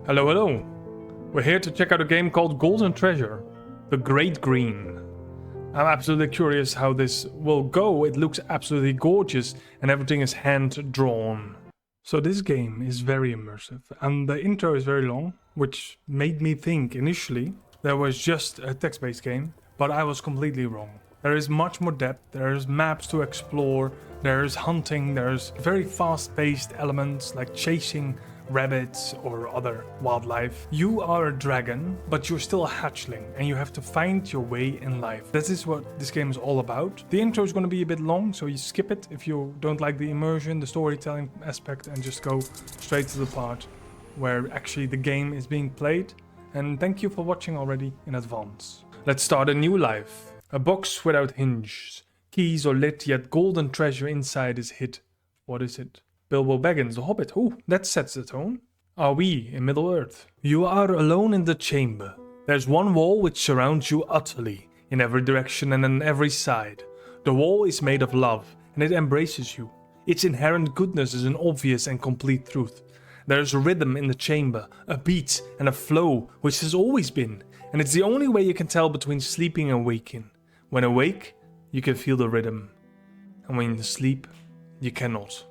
Hello, hello. We're here to check out a game called Golden Treasure, The Great Green. I'm absolutely curious how this will go. It looks absolutely gorgeous and everything is hand-drawn. So this game is very immersive and the intro is very long, which made me think initially there was just a text-based game, but I was completely wrong. There is much more depth, there's maps to explore, there's hunting, there's very fast-paced elements like chasing rabbits or other wildlife. You are a dragon, but you're still a hatchling and you have to find your way in life. That is what this game is all about. The intro is going to be a bit long, so you skip it if you don't like the immersion, the storytelling aspect, and just go straight to the part where actually the game is being played. And thank you for watching already in advance. Let's start a new life. A box without hinges. Keys are lit, yet golden treasure inside is hid. What is it? Bilbo Baggins, the Hobbit. Oh, that sets the tone. Are we in Middle-earth? You are alone in the chamber. There's one wall which surrounds you utterly, in every direction and on every side. The wall is made of love, and it embraces you. Its inherent goodness is an obvious and complete truth. There is a rhythm in the chamber, a beat and a flow, which has always been, and it's the only way you can tell between sleeping and waking. When awake, you can feel the rhythm, and when you sleep, you cannot.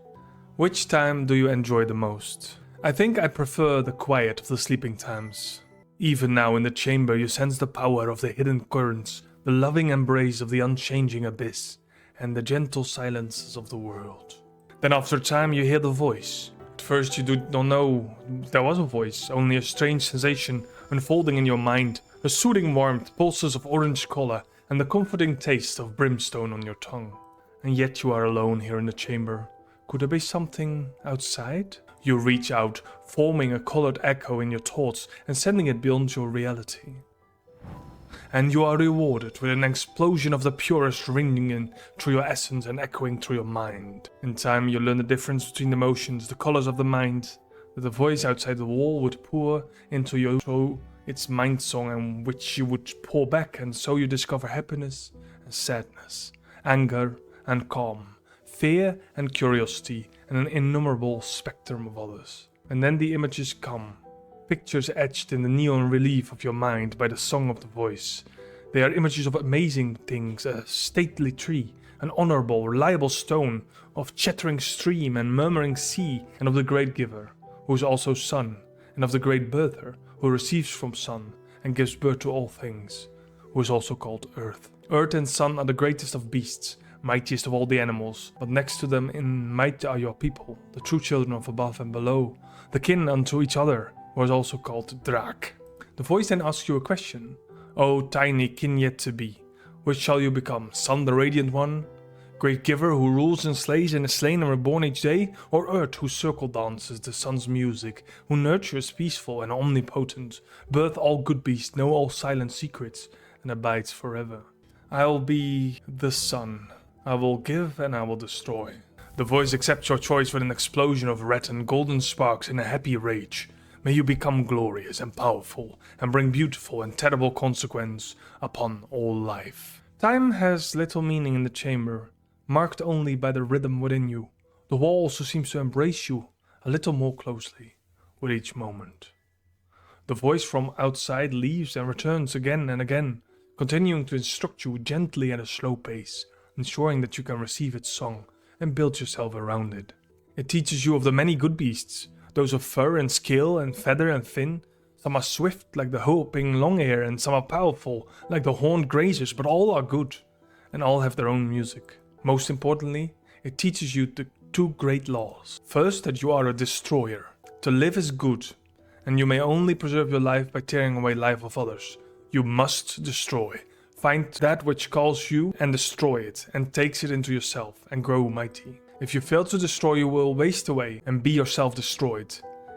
Which time do you enjoy the most? I think I prefer the quiet of the sleeping times. Even now in the chamber you sense the power of the hidden currents, the loving embrace of the unchanging abyss, and the gentle silences of the world. Then after time you hear the voice. At first you don't know there was a voice, only a strange sensation unfolding in your mind, a soothing warmth, pulses of orange color, and the comforting taste of brimstone on your tongue. And yet you are alone here in the chamber. Could there be something outside? You reach out, forming a colored echo in your thoughts and sending it beyond your reality. And you are rewarded with an explosion of the purest ringing in through your essence and echoing through your mind. In time you learn the difference between emotions, the colors of the mind, that the voice outside the wall would pour into your soul its mind song and which you would pour back, and so you discover happiness and sadness, anger and calm, fear and curiosity, and an innumerable spectrum of others. And then the images come, pictures etched in the neon relief of your mind by the song of the voice. They are images of amazing things, a stately tree, an honorable, reliable stone, of chattering stream and murmuring sea, and of the great giver, who is also sun, and of the great birther, who receives from sun, and gives birth to all things, who is also called earth. Earth and sun are the greatest of beasts, mightiest of all the animals, but next to them in might are your people, the true children of above and below, the kin unto each other, who is also called Draak. The voice then asks you a question. O tiny kin yet to be, which shall you become? Sun the radiant one? Great giver who rules and slays and is slain and reborn each day? Or earth whose circle dances the sun's music, who nurtures peaceful and omnipotent, birth all good beasts, know all silent secrets, and abides forever? I'll be the sun. I will give and I will destroy. The voice accepts your choice with an explosion of red and golden sparks in a happy rage. May you become glorious and powerful and bring beautiful and terrible consequence upon all life. Time has little meaning in the chamber, marked only by the rhythm within you. The wall also seems to embrace you a little more closely with each moment. The voice from outside leaves and returns again and again, continuing to instruct you gently at a slow pace, ensuring that you can receive its song and build yourself around it. It teaches you of the many good beasts, those of fur and scale and feather and fin. Some are swift like the hoping long-ear, and some are powerful like the horned grazers, but all are good, and all have their own music. Most importantly, it teaches you the two great laws. First, that you are a destroyer. To live is good, and you may only preserve your life by tearing away life of others. You must destroy. Find that which calls you and destroy it, and takes it into yourself, and grow mighty. If you fail to destroy, you will waste away and be yourself destroyed,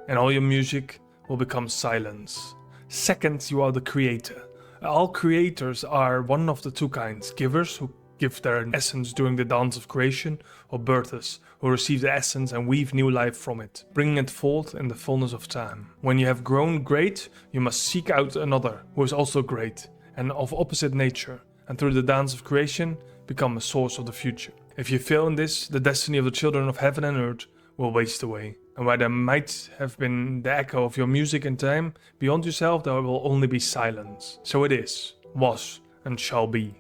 and all your music will become silence. Second, you are the creator. All creators are one of the two kinds: givers, who give their essence during the dance of creation, or birthers, who receive the essence and weave new life from it, bringing it forth in the fullness of time. When you have grown great, you must seek out another who is also great and of opposite nature, and through the dance of creation become a source of the future. If you fail in this, the destiny of the children of heaven and earth will waste away. And where there might have been the echo of your music in time, beyond yourself there will only be silence. So it is, was, and shall be.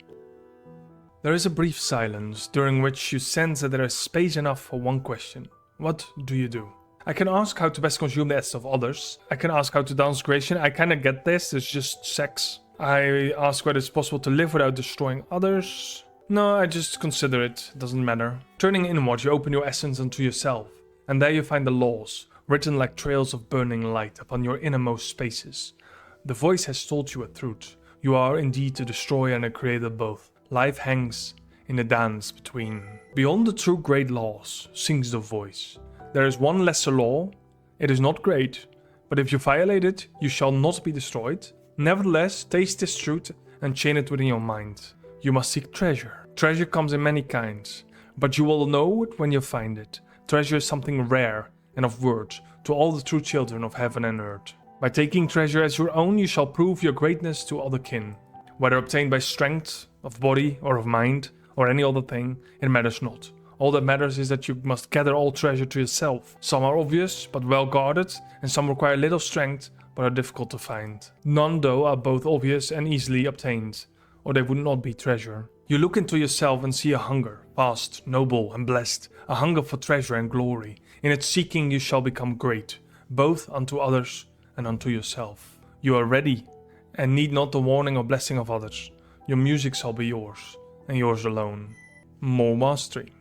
There is a brief silence, during which you sense that there is space enough for one question. What do you do? I can ask how to best consume the essence of others. I can ask how to dance creation. I kinda get this, it's just sex. I ask whether it's possible to live without destroying others. No, I just consider it doesn't matter. Turning inward, you open your essence unto yourself. And there you find the laws, written like trails of burning light upon your innermost spaces. The voice has told you a truth. You are indeed the destroyer and the creator both. Life hangs in the dance between. Beyond the true great laws, sings the voice. There is one lesser law. It is not great, but if you violate it, you shall not be destroyed. Nevertheless, taste this truth and chain it within your mind. You must seek treasure. Treasure comes in many kinds, but you will know it when you find it. Treasure is something rare and of worth to all the true children of heaven and earth. By taking treasure as your own, you shall prove your greatness to other kin. Whether obtained by strength of body or of mind or any other thing, it matters not. All that matters is that you must gather all treasure to yourself. Some are obvious but well guarded, and some require little strength but are difficult to find. None though are both obvious and easily obtained, or they would not be treasure. You look into yourself and see a hunger, vast, noble and blessed, a hunger for treasure and glory. In its seeking you shall become great, both unto others and unto yourself. You are ready, and need not the warning or blessing of others. Your music shall be yours, and yours alone. More mastery.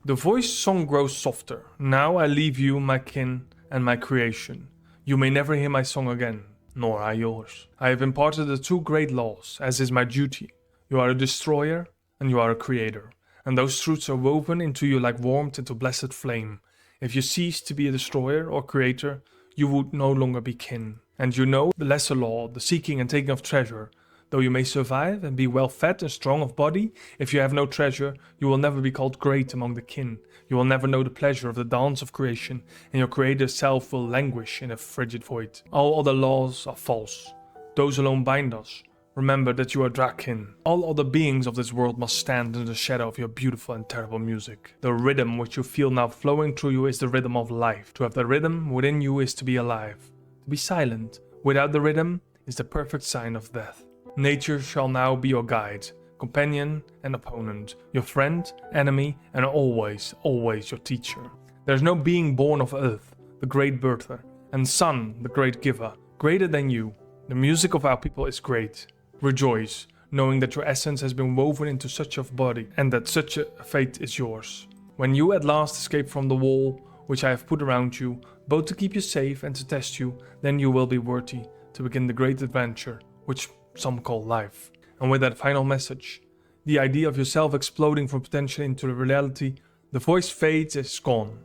The voice song grows softer. Now I leave you, my kin, and my creation. You may never hear my song again, nor I yours. I have imparted the two great laws, as is my duty. You are a destroyer, and you are a creator. And those truths are woven into you like warmth into blessed flame. If you cease to be a destroyer or creator, you would no longer be kin. And you know the lesser law, the seeking and taking of treasure. Though you may survive and be well fed and strong of body, if you have no treasure, you will never be called great among the kin. You will never know the pleasure of the dance of creation, and your creator self will languish in a frigid void. All other laws are false. Those alone bind us. Remember that you are Drakin. All other beings of this world must stand under the shadow of your beautiful and terrible music. The rhythm which you feel now flowing through you is the rhythm of life. To have the rhythm within you is to be alive. To be silent, without the rhythm, is the perfect sign of death. Nature shall now be your guide, companion and opponent, your friend, enemy, and always, always your teacher. There is no being born of earth, the great birther, and sun, the great giver, greater than you. The music of our people is great. Rejoice, knowing that your essence has been woven into such a body, and that such a fate is yours. When you at last escape from the wall which I have put around you, both to keep you safe and to test you, then you will be worthy to begin the great adventure, which some call life. And with that final message, the idea of yourself exploding from potential into reality, the voice fades, is gone.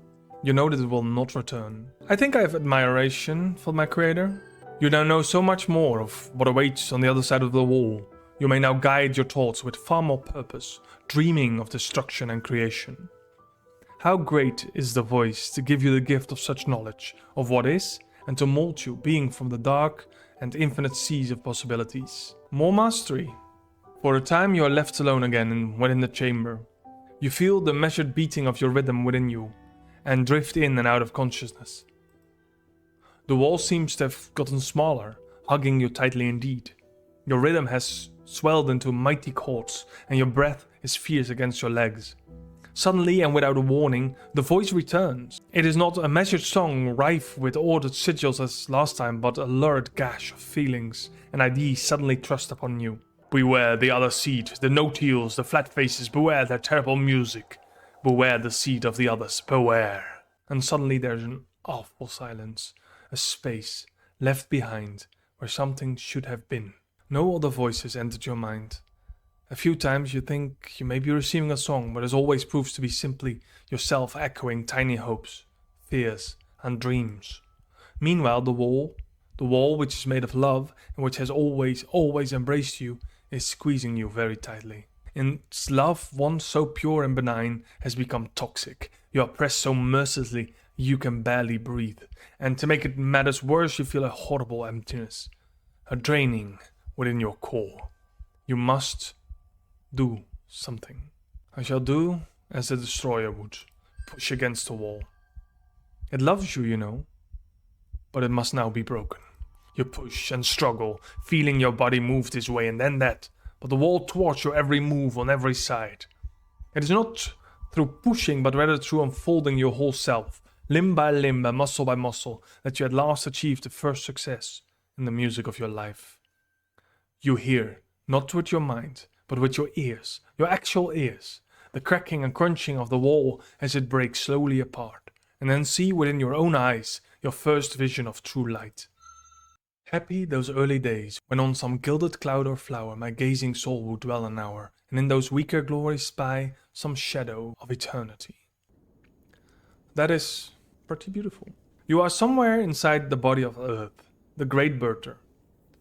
You know that it will not return. I think I have admiration for my creator. You now know so much more of what awaits on the other side of the wall. You may now guide your thoughts with far more purpose, dreaming of destruction and creation. How great is the voice to give you the gift of such knowledge of what is, and to mold you, being from the dark and infinite seas of possibilities. More mastery. For a time you are left alone again within the chamber. You feel the measured beating of your rhythm within you, and drift in and out of consciousness. The wall seems to have gotten smaller, hugging you tightly indeed. Your rhythm has swelled into mighty chords, and your breath is fierce against your legs. Suddenly and without a warning, the voice returns. It is not a measured song rife with ordered sigils as last time, but a lurid gash of feelings and ideas suddenly thrust upon you. Beware the other seed, the no-teals, the flat faces, beware their terrible music. Beware the seed of the others, beware. And suddenly there's an awful silence, a space left behind where something should have been. No other voices entered your mind. A few times you think you may be receiving a song, but it always proves to be simply yourself echoing tiny hopes, fears, and dreams. Meanwhile, the wall which is made of love and which has always, always embraced you, is squeezing you very tightly. Its love, once so pure and benign, has become toxic. You are pressed so mercilessly you can barely breathe, and to make it matters worse, you feel a horrible emptiness, a draining within your core. You must do something. I shall do as the destroyer would, push against the wall. It loves you, you know, but it must now be broken. You push and struggle, feeling your body move this way and then that, but the wall thwarts your every move on every side. It is not through pushing, but rather through unfolding your whole self, limb by limb and muscle by muscle, that you at last achieve the first success in the music of your life. You hear, not with your mind, but with your ears, your actual ears, the cracking and crunching of the wall as it breaks slowly apart, and then see within your own eyes your first vision of true light. Happy those early days, when on some gilded cloud or flower my gazing soul would dwell an hour, and in those weaker glories spy some shadow of eternity. That is pretty beautiful. You are somewhere inside the body of Earth, the great birder.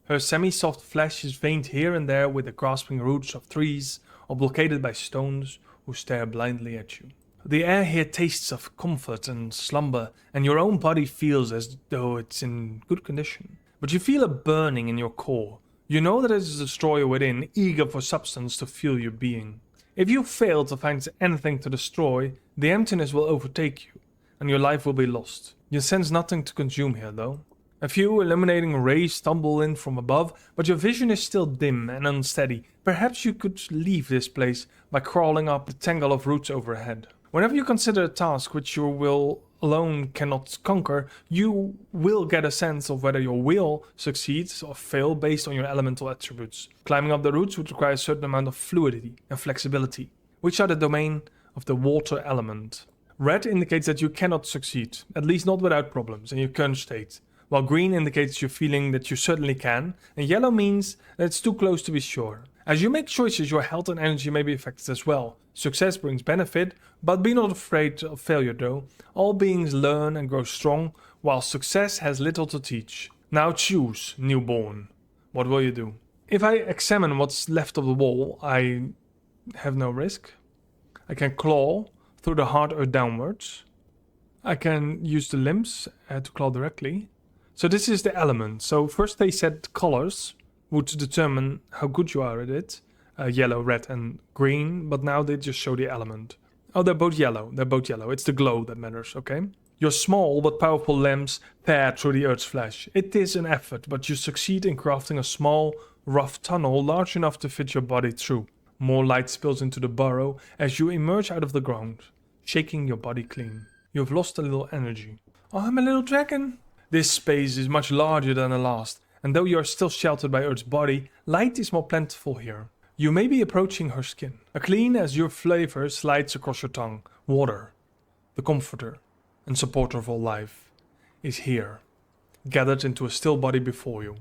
Her semi-soft flesh is veined here and there with the grasping roots of trees, or blockaded by stones who stare blindly at you. The air here tastes of comfort and slumber, and your own body feels as though it's in good condition. But you feel a burning in your core. You know that it is a destroyer within, eager for substance to fuel your being. If you fail to find anything to destroy, the emptiness will overtake you, and your life will be lost. You sense nothing to consume here, though. A few illuminating rays stumble in from above, but your vision is still dim and unsteady. Perhaps you could leave this place by crawling up the tangle of roots overhead. Whenever you consider a task which your will alone cannot conquer, you will get a sense of whether your will succeeds or fail based on your elemental attributes. Climbing up the roots would require a certain amount of fluidity and flexibility, which are the domain of the water element. Red indicates that you cannot succeed, at least not without problems, in your current state, while green indicates your feeling that you certainly can, and yellow means that it's too close to be sure. As you make choices, your health and energy may be affected as well. Success brings benefit, but be not afraid of failure though. All beings learn and grow strong, while success has little to teach. Now choose, newborn. What will you do? If I examine what's left of the wall, I have no risk. I can claw through the hard earth downwards. I can use the limbs to claw directly. So this is the element. So first they said colors would determine how good you are at it. Yellow, red and green, but now they just show the element. Oh, they're both yellow. It's the glow that matters, okay? Your small but powerful limbs tear through the earth's flesh. It is an effort, but you succeed in crafting a small, rough tunnel large enough to fit your body through. More light spills into the burrow as you emerge out of the ground, shaking your body clean. You have lost a little energy. Oh, I'm a little dragon. This space is much larger than the last, and though you are still sheltered by Earth's body, light is more plentiful here. You may be approaching her skin. A clean azure flavor slides across your tongue. Water, the comforter and supporter of all life, is here, gathered into a still body before you.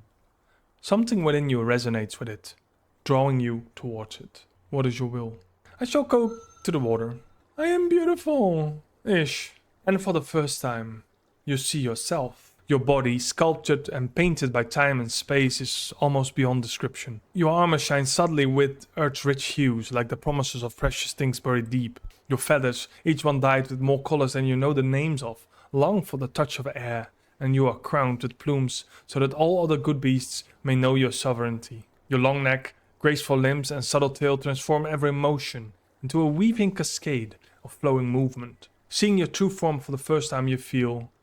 Something within you resonates with it, drawing you towards it. What is your will? I shall go to the water. I am beautiful. Ish. And for the first time, you see yourself. Your body, sculptured and painted by time and space, is almost beyond description. Your armor shines subtly with earth's rich hues, like the promises of precious things buried deep. Your feathers, each one dyed with more colors than you know the names of, long for the touch of air, and you are crowned with plumes so that all other good beasts may know your sovereignty. Your long neck, graceful limbs and subtle tail transform every motion into a weaving cascade of flowing movement. Seeing your true form for the first time,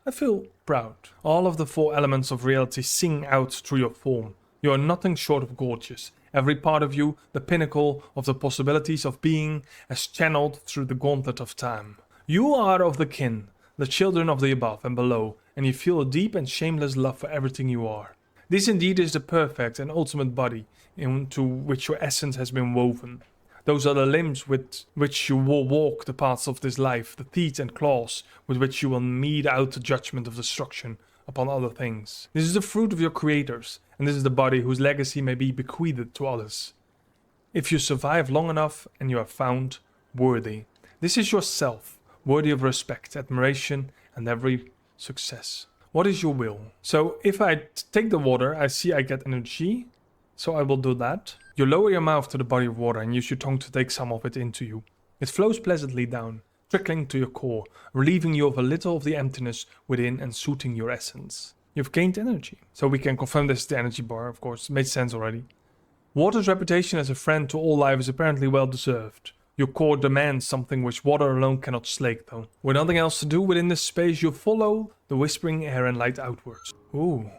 I feel proud. All of the four elements of reality sing out through your form. You are nothing short of gorgeous. Every part of you, the pinnacle of the possibilities of being, as channeled through the gauntlet of time. You are of the kin, the children of the above and below, and you feel a deep and shameless love for everything you are. This indeed is the perfect and ultimate body into which your essence has been woven. Those are the limbs with which you will walk the paths of this life, the teeth and claws with which you will mete out the judgment of destruction upon other things. This is the fruit of your creators, and this is the body whose legacy may be bequeathed to others. If you survive long enough and you are found worthy, this is yourself, worthy of respect, admiration, and every success. What is your will? So if I take the water, I see I get energy, so I will do that. You lower your mouth to the body of water and use your tongue to take some of it into you. It flows pleasantly down, trickling to your core, relieving you of a little of the emptiness within and soothing your essence. You've gained energy. So we can confirm this is the energy bar, of course. It made sense already. Water's reputation as a friend to all life is apparently well deserved. Your core demands something which water alone cannot slake though. With nothing else to do within this space, you follow the whispering air and light outwards. Ooh.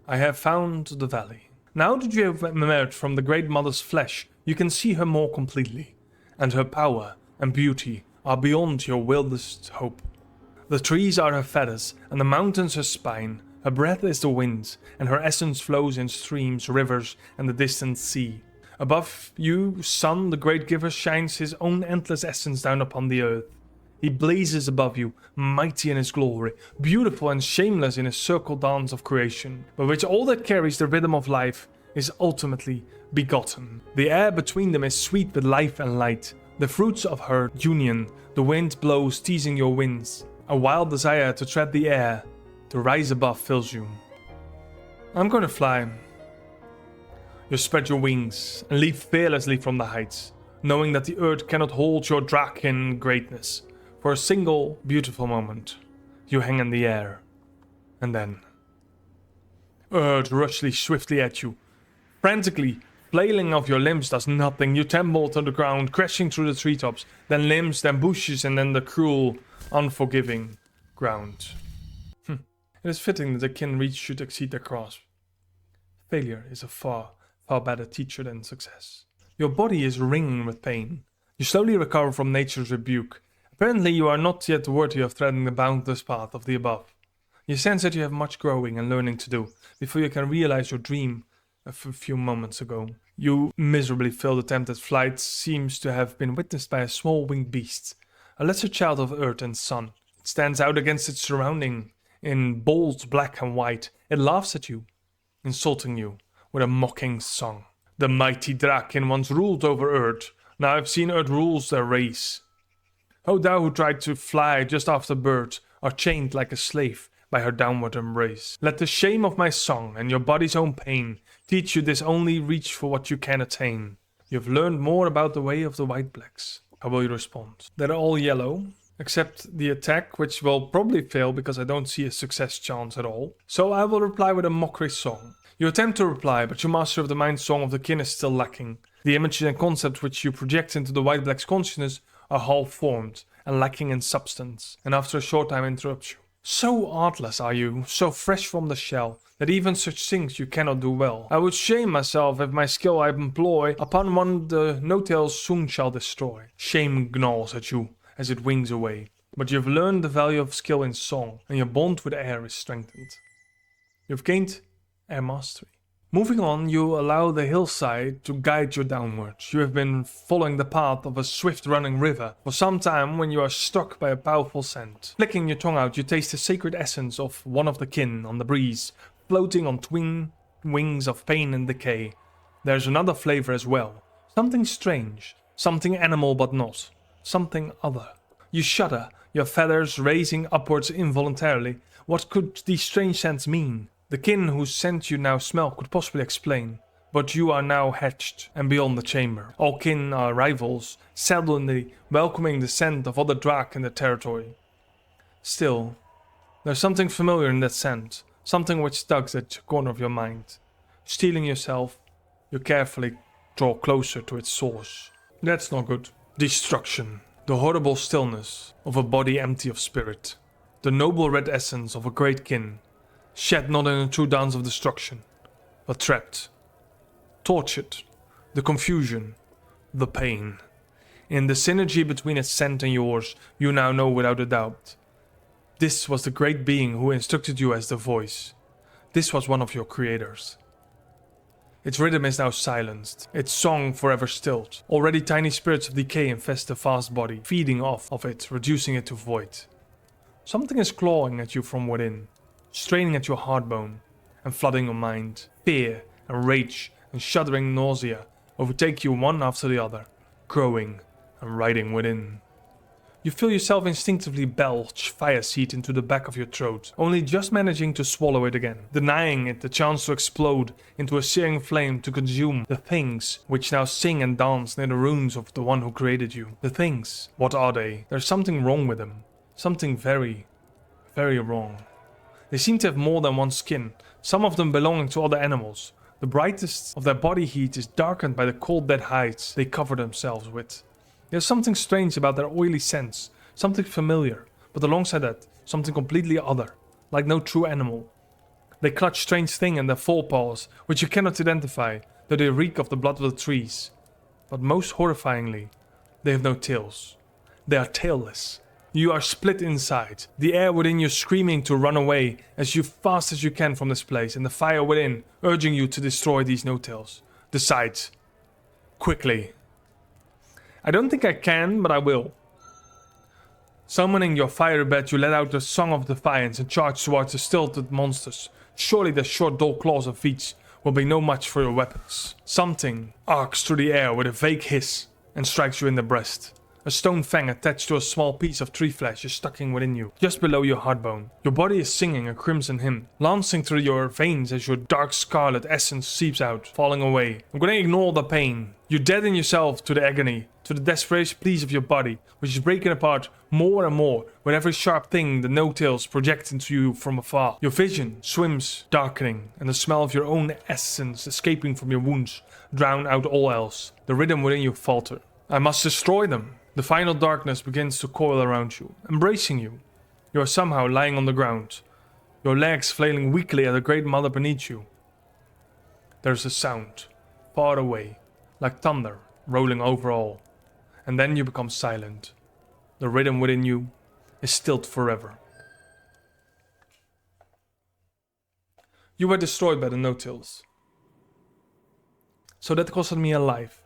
I have found the valley. Now that you have emerged from the Great Mother's flesh, you can see her more completely, and her power and beauty are beyond your wildest hope. The trees are her feathers, and the mountains her spine. Her breath is the wind, and her essence flows in streams, rivers, and the distant sea. Above you, sun, the great giver, shines his own endless essence down upon the earth. He blazes above you, mighty in his glory, beautiful and shameless in his circle dance of creation, by which all that carries the rhythm of life is ultimately begotten. The air between them is sweet with life and light, the fruits of her union. The wind blows, teasing your wings. A wild desire to tread the air, to rise above, fills you. I'm going to fly. You spread your wings and leap fearlessly from the heights, knowing that the earth cannot hold your Draken greatness. For a single beautiful moment, you hang in the air, and then earth rushes swiftly at you. Frantically, flailing of your limbs does nothing. You tumble to the ground, crashing through the treetops, then limbs, then bushes, and then the cruel, unforgiving ground. It is fitting that the kin reach should exceed their grasp. Failure is a far better teacher than success. Your body is ringing with pain. You slowly recover from nature's rebuke. Apparently you are not yet worthy of treading the boundless path of the above. You sense that you have much growing and learning to do before you can realize your dream of a few moments ago. Your miserably failed attempt at flight seems to have been witnessed by a small winged beast, a lesser child of earth and sun. It stands out against its surrounding in bold black and white. It laughs at you, insulting you with a mocking song. The mighty Draken once ruled over Earth. Now I've seen Earth rules their race. O thou who tried to fly just after birth, are chained like a slave by her downward embrace. Let the shame of my song and your body's own pain teach you this: only reach for what you can attain. You've learned more about the way of the White Blacks. How will you respond? They're all yellow, except the attack, which will probably fail because I don't see a success chance at all. So I will reply with a mockery song. You attempt to reply, but your master of the mind song of the kin is still lacking. The images and concepts which you project into the White Black's consciousness are half-formed and lacking in substance, and after a short time interrupts you. So artless are you, so fresh from the shell, that even such things you cannot do well. I would shame myself if my skill I employ upon one the no-tails soon shall destroy. Shame gnaws at you as it wings away, but you have learned the value of skill in song, and your bond with air is strengthened. You have gained air mastery. Moving on, you allow the hillside to guide you downwards. You have been following the path of a swift-running river for some time when you are struck by a powerful scent. Flicking your tongue out, you taste the sacred essence of one of the kin on the breeze, floating on twin wings of pain and decay. There's another flavor as well. Something strange, something animal but not, something other. You shudder, your feathers raising upwards involuntarily. What could these strange scents mean? The kin whose scent you now smell could possibly explain, but you are now hatched and beyond the chamber. All kin are rivals, seldomly welcoming the scent of other Drak in their territory. Still, there's something familiar in that scent, something which tugs at the corner of your mind. Steeling yourself, you carefully draw closer to its source. That's not good. Destruction, the horrible stillness of a body empty of spirit, the noble red essence of a great kin. Shed not in a true dance of destruction, but trapped, tortured, the confusion, the pain. In the synergy between its scent and yours, you now know without a doubt. This was the great being who instructed you as the voice. This was one of your creators. Its rhythm is now silenced, its song forever stilled. Already tiny spirits of decay infest the vast body, feeding off of it, reducing it to void. Something is clawing at you from within, straining at your heartbone and flooding your mind. Fear and rage and shuddering nausea overtake you one after the other, growing and riding within. You feel yourself instinctively belch fire seed into the back of your throat, only just managing to swallow it again, denying it the chance to explode into a searing flame to consume the things which now sing and dance near the ruins of the one who created you. The things, what are they? There's something wrong with them. Something very, very wrong. They seem to have more than one skin, some of them belonging to other animals. The brightest of their body heat is darkened by the cold dead hides they cover themselves with. There's something strange about their oily scents, something familiar, but alongside that, something completely other, like no true animal. They clutch strange things in their forepaws, which you cannot identify, though they reek of the blood of the trees. But most horrifyingly, they have no tails. They are tailless. You are split inside, the air within you screaming to run away as fast as you can from this place, and the fire within urging you to destroy these no-tails. Decide. Quickly. I don't think I can, but I will. Summoning your fire bat, you let out a song of defiance and charge towards the stilted monsters. Surely their short dull claws and feet will be no match for your weapons. Something arcs through the air with a vague hiss and strikes you in the breast. A stone fang attached to a small piece of tree flesh is stuck in within you, just below your heartbone. Your body is singing a crimson hymn, lancing through your veins as your dark scarlet essence seeps out, falling away. I'm gonna ignore the pain. You deaden yourself to the agony, to the desperate pleas of your body, which is breaking apart more and more with every sharp thing the no-tails project into you from afar. Your vision swims, darkening, and the smell of your own essence escaping from your wounds drown out all else. The rhythm within you falter. I must destroy them. The final darkness begins to coil around you, embracing you. You are somehow lying on the ground, your legs flailing weakly at the great mother beneath you. There's a sound, far away, like thunder rolling over all, and then you become silent. The rhythm within you is stilled forever. You were destroyed by the no-tails. So that costed me a life.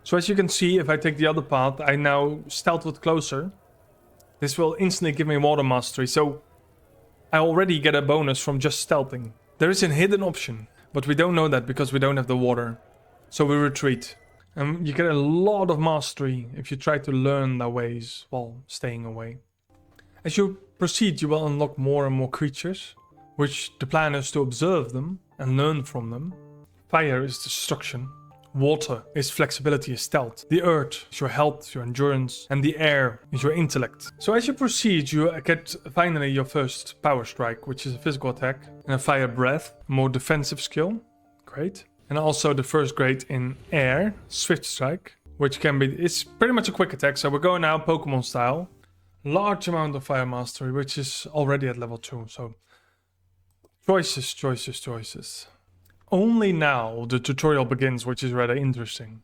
So as you can see, if I take the other path, I now stealth it closer. This will instantly give me water mastery, so I already get a bonus from just stealthing. There is a hidden option, but we don't know that because we don't have the water. So we retreat. And you get a lot of mastery if you try to learn their ways while staying away. As you proceed, you will unlock more and more creatures, which the plan is to observe them and learn from them. Fire is destruction. Water is flexibility, is stealth. The earth is your health, your endurance, and the air is your intellect. So as you proceed, you get finally your first power strike, which is a physical attack, and a fire breath, a more defensive skill. Great. And also the first grade in air, swift strike, which can be, it's pretty much a quick attack. So we're going now Pokemon style. Large amount of fire mastery, which is already at level 2. So choices, choices, choices. Only now the tutorial begins, which is rather interesting.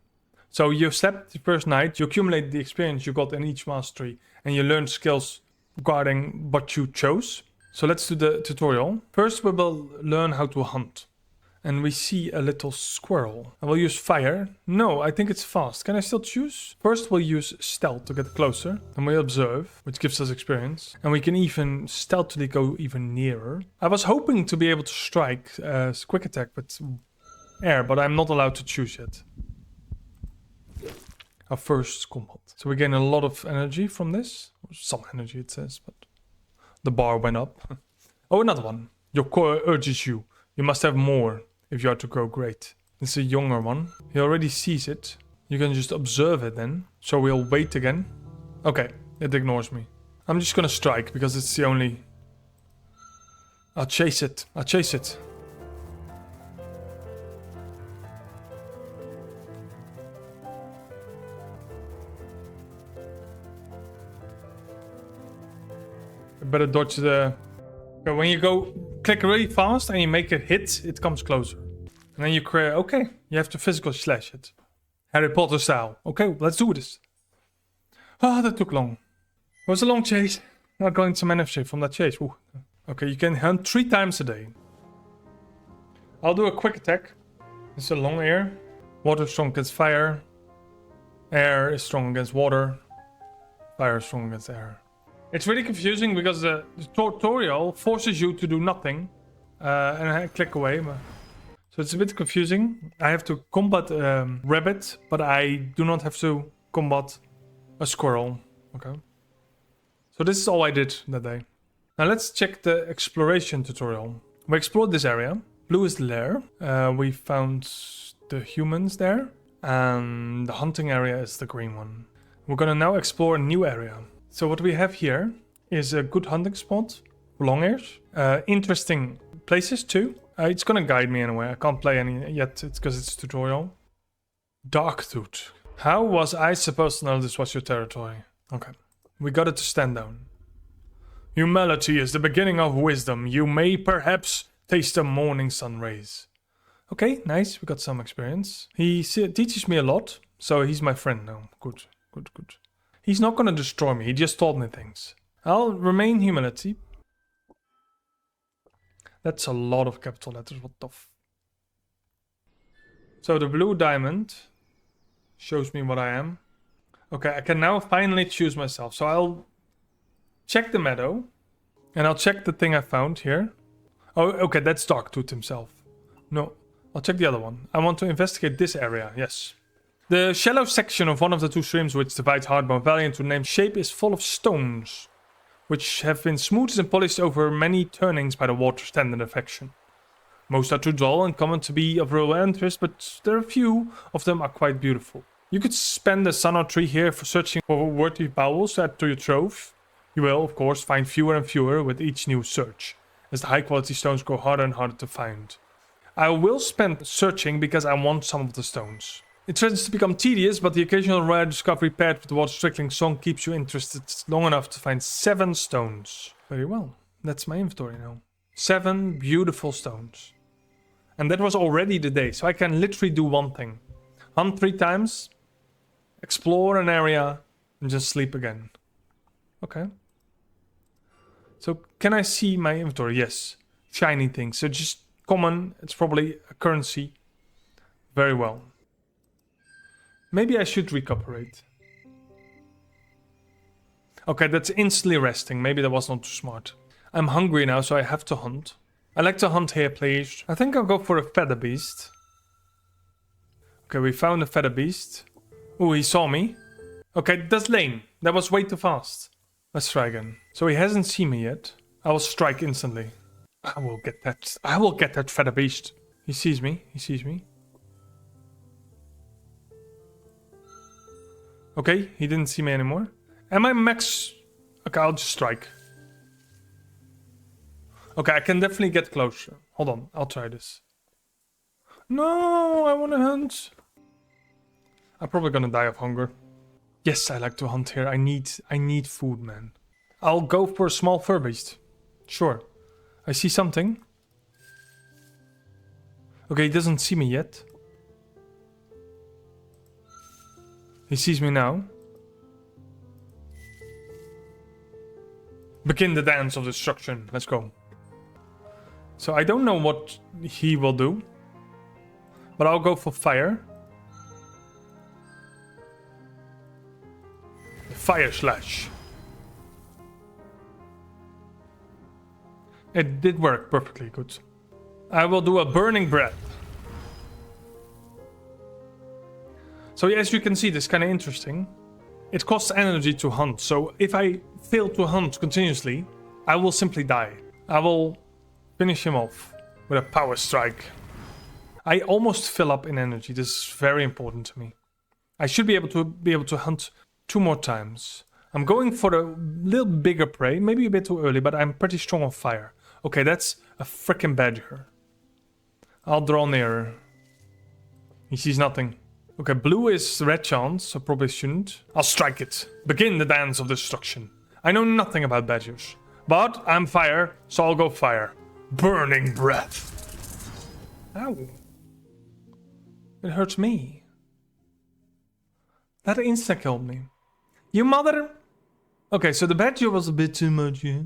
So you step the first night, you accumulate the experience you got in each mastery, and you learn skills regarding what you chose. So let's do the tutorial. First we will learn how to hunt. And we see a little squirrel. I will use fire. No, I think it's fast. Can I still choose? First we'll use stealth to get closer. Then we observe, which gives us experience. And we can even stealthily go even nearer. I was hoping to be able to strike quick attack with air, but I'm not allowed to choose yet. Our first combat. So we gain a lot of energy from this. Some energy it says, but the bar went up. Oh, another one. Your core urges you. You must have more if you are to grow great. This is a younger one. He already sees it. You can just observe it then. So we'll wait again. Okay, it ignores me. I'm just gonna strike because it's the only... I'll chase it. I'll chase it. I better dodge the... Okay, when you go click really fast and you make it hit, it comes closer. And then you create, okay, you have to physical slash it. Harry Potter style. Okay, let's do this. Ah, that took long. It was a long chase. Not going some energy from that chase. Ooh. Okay, you can hunt 3 times a day. I'll do a quick attack. It's a long air. Water is strong against fire. Air is strong against water. Fire is strong against air. It's really confusing because the tutorial forces you to do nothing. And I click away. So it's a bit confusing. I have to combat a rabbit, but I do not have to combat a squirrel. Okay. So this is all I did that day. Now let's check the exploration tutorial. We explored this area. Blue is the lair. We found the humans there. And the hunting area is the green one. We're gonna now explore a new area. So what we have here is a good hunting spot, long ears, interesting places too. It's gonna guide me anyway. I can't play any yet. It's because it's a tutorial. Darktooth. How was I supposed to know this was your territory? Okay. We got it to stand down. Humility is the beginning of wisdom. You may perhaps taste the morning sun rays. Okay, nice. We got some experience. He teaches me a lot, so he's my friend now. Good, good, good. He's not gonna destroy me. He just taught me things. I'll remain humility. That's a lot of capital letters. What the f... So the blue diamond shows me what I am. Okay, I can now finally choose myself. So I'll check the meadow. And I'll check the thing I found here. Oh, okay, that's Darktooth himself. No, I'll check the other one. I want to investigate this area, yes. The shallow section of one of the two streams which divides Hardbone Valley into named shape is full of stones, which have been smoothed and polished over many turnings by the water's tender affection. Most are too dull and common to be of real interest, but there are a few of them are quite beautiful. You could spend a sun or tree here for searching for worthy baubles to add to your trove. You will, of course, find fewer and fewer with each new search, as the high-quality stones grow harder and harder to find. I will spend searching because I want some of the stones. It threatens to become tedious, but the occasional rare discovery paired with the water's trickling song keeps you interested long enough to find 7 stones. Very well. That's my inventory now. 7 beautiful stones. And that was already the day, so I can literally do one thing. Hunt 3 times, explore an area, and just sleep again. Okay. So can I see my inventory? Yes. Shiny things. So just common. It's probably a currency. Very well. Maybe I should recuperate. Okay, that's instantly resting. Maybe that was not too smart. I'm hungry now, so I have to hunt. I like to hunt here, please. I think I'll go for a feather beast. Okay, we found a feather beast. Oh, he saw me. Okay, that's lame. That was way too fast. Let's try again. So he hasn't seen me yet. I will strike instantly. I will get that feather beast. He sees me. He sees me. Okay, he didn't see me anymore. Am I max? Okay, I'll just strike. Okay, I can definitely get closer. Hold on, I'll try this. No, I want to hunt. I'm probably gonna die of hunger. Yes, I like to hunt here. I need food, man. I'll go for a small fur beast. Sure. I see something. Okay, he doesn't see me yet. He sees me now. Begin the dance of destruction. Let's go. So I don't know what he will do. But I'll go for fire. Fire slash. It did work perfectly good. I will do a burning breath. So as you can see, this is kind of interesting. It costs energy to hunt. So if I fail to hunt continuously, I will simply die. I will finish him off with a power strike. I almost fill up in energy. This is very important to me. I should be able to hunt 2 more times. I'm going for a little bigger prey, maybe a bit too early, but I'm pretty strong on fire. Okay, that's a freaking badger. I'll draw nearer. He sees nothing. Okay, blue is red chance, so probably shouldn't. I'll strike it. Begin the dance of destruction. I know nothing about badgers, but I'm fire, so I'll go fire. Burning breath. Ow. It hurts me. That insta-killed me. You mother... Okay, so the badger was a bit too much, yeah?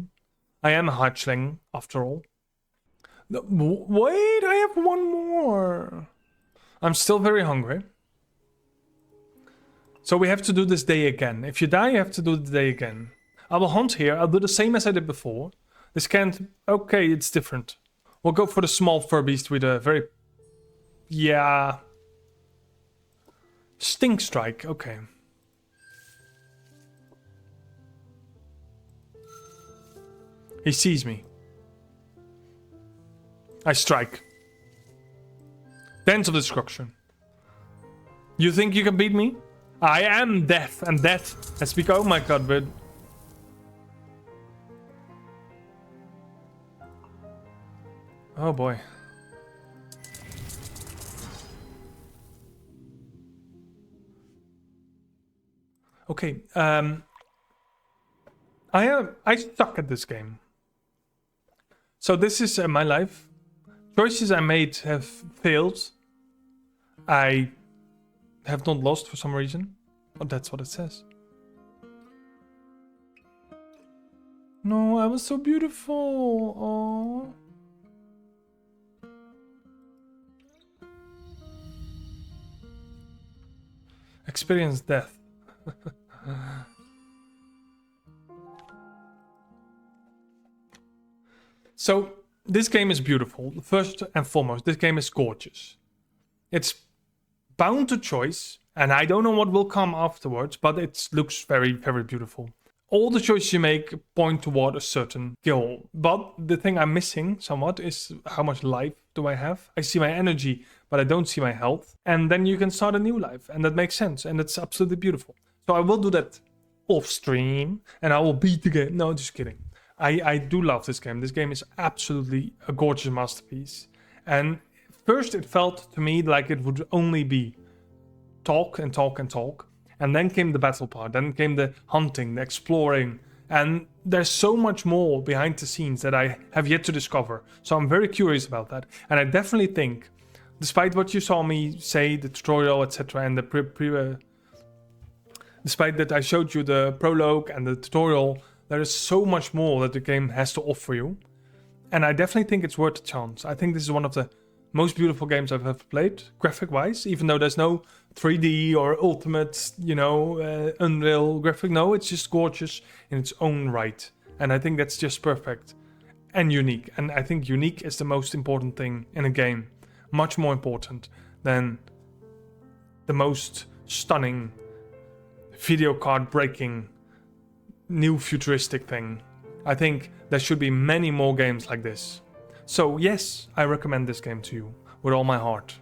I am a hatchling, after all. Wait, I have one more. I'm still very hungry. So we have to do this day again. If you die, you have to do the day again. I will hunt here. I'll do the same as I did before. This can't... Okay, it's different. We'll go for the small fur beast with a very... Yeah... Stink strike, okay. He sees me. I strike. Dance of destruction. You think you can beat me? I am death, and death has become... Oh my god, but... Oh boy. Okay, I suck at this game. So this is my life. Choices I made have failed. I have not lost for some reason. Oh, that's what it says. No, I was so beautiful. Oh. Experience death. So, this game is beautiful. First and foremost, this game is gorgeous. It's bound to choice, and I don't know what will come afterwards, but it looks very, very beautiful. All the choices you make point toward a certain goal. But the thing I'm missing somewhat is how much life do I have? I see my energy, but I don't see my health. And then you can start a new life, and that makes sense, and it's absolutely beautiful. So I will do that off stream, and I will beat the game. No, just kidding. I do love this game. This game is absolutely a gorgeous masterpiece. And first it felt to me like it would only be talk and talk and talk. And then came the battle part, then came the hunting, the exploring. And there's so much more behind the scenes that I have yet to discover. So I'm very curious about that. And I definitely think, despite what you saw me say, the tutorial, etc., and the despite that I showed you the prologue and the tutorial, there is so much more that the game has to offer you. And I definitely think it's worth a chance. I think this is one of the most beautiful games I've ever played, graphic-wise, even though there's no 3D or ultimate, Unreal graphic. No, it's just gorgeous in its own right. And I think that's just perfect and unique. And I think unique is the most important thing in a game. Much more important than the most stunning, video card breaking, new futuristic thing. I think there should be many more games like this. So yes, I recommend this game to you with all my heart.